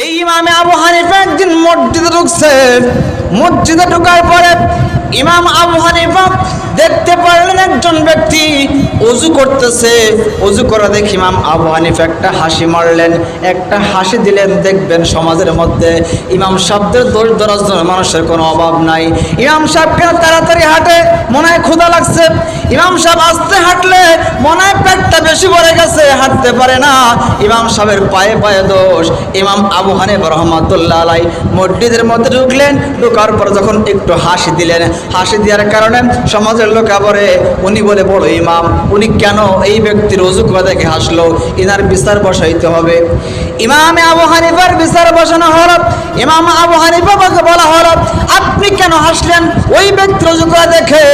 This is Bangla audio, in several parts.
এই ইমামে আবু হানিফা একদিন মসজিদে ঢুকছে। মসজিদে ঢোকার পরে ইমাম আবু হানিফা দেখতে পারলেন একজন ব্যক্তি ওযু করতেছে। ওযু করা দেখে ইমাম আবু হানিফা একটা হাসি মারলেন, একটা হাসি দিলেন। দেখবেন সমাজের মধ্যে ইমাম সাহেবদের দোষ ধরার জন্য মানুষের কোনো অভাব নাই। ইমাম সাহেব কেন তাড়াতাড়ি হাঁটে? মনে হয় ক্ষুধা লাগছে। ইমাম সাহেব আস্তে হাঁটলে মনে হয় পেটটা বেশি ভরে গেছে, হাঁটতে পারে না। ইমাম সাহেবের পায়ে পায়ে দোষ। ইমাম আবু হানিফা রাহমাতুল্লাহ আলাইহি মসজিদের মধ্যে ঢুকলেন। ঢোকার পর যখন একটু হাসি দিলেন, হাসি দেওয়ার কারণে সমাজের লোক বলে উনি বলে বড় ইমাম, উনি কেন এই ব্যক্তির ওযু করা দেখে হাসলো? ইনার বিচার বসাইতে হবে। ইমামে আবু হানিফার বিচার বসানো হলো। ইমাম আবু হানিফাকে বলা হলো, আপনি কেন হাসলেন ওই ব্যক্তির ওযু করা দেখে?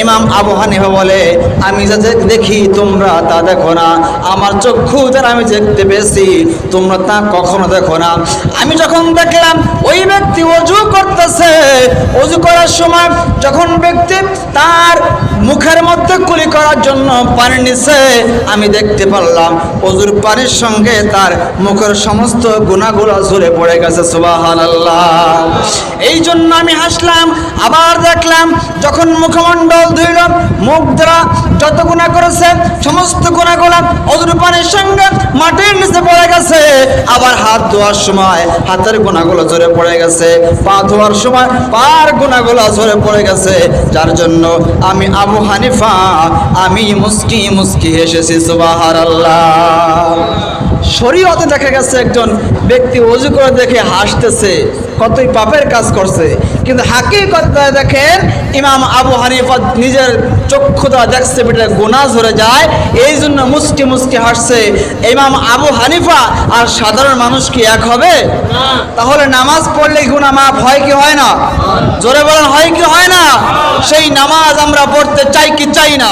ইমাম আবু হানিফা বলে, আমি যা দেখি তোমরা তা দেখো না। আমার চক্ষু দ্বারা আমি দেখতে পেয়েছি, তোমরা তা কখনো দেখো না। আমি যখন দেখলাম ওই ব্যক্তি ওযু করতেছে, ওযু করার সময় যখন ব্যক্তি তার মুখের মধ্যে কুলি করার জন্য পানি নিছে, আমি দেখতে পারলাম ওযুর পানির সঙ্গে তার মুখের সমস্ত গুনাহগুলো ঝরে পড়ে গেছে। সুবহানাল্লাহ। এই জন্য আমি হাসলাম। আবার দেখলাম যখন মুখমণ্ডল ধুইল, মুখ দ্বারা যত গুনাহ করেছে সমস্ত গুনাহগুলো ওযুর পানির সঙ্গে মাটির নিচে পড়ে গেছে। আবার হাত ধোয়ার সময় হাতের গুনাহগুলো ঝরে পড়ে গেছে, পা ধোয়ার সময় পার গুনাহগুলো ঝরে পড়ে গেছে। যার জন্য আমি আবু হানিফা আমি মুস্কি মুস্কি হেসেছি। সুবহানাল্লাহ। শরীয়তে দেখা গেছে একজন ব্যক্তি ওযু করে দেখে হাসতেছে, কতই পাপের কাজ করছে। কিন্তু হাকিকতে দেখেন ইমাম আবু হানিফা নিজের চক্ষু দ্বারা দেখছে বেটা গুনাহ ঝরে যায়, এই জন্য মুস্কি মুস্কি হাসছে। ইমাম আবু হানিফা আর সাধারণ মানুষ কি এক হবে? তাহলে নামাজ পড়লে গুনাহ মাফ হয় কি হয় না? জোরে বলেন, হয় কি হয় না? সেই নামাজ আমরা পড়তে চাই কি চাই না?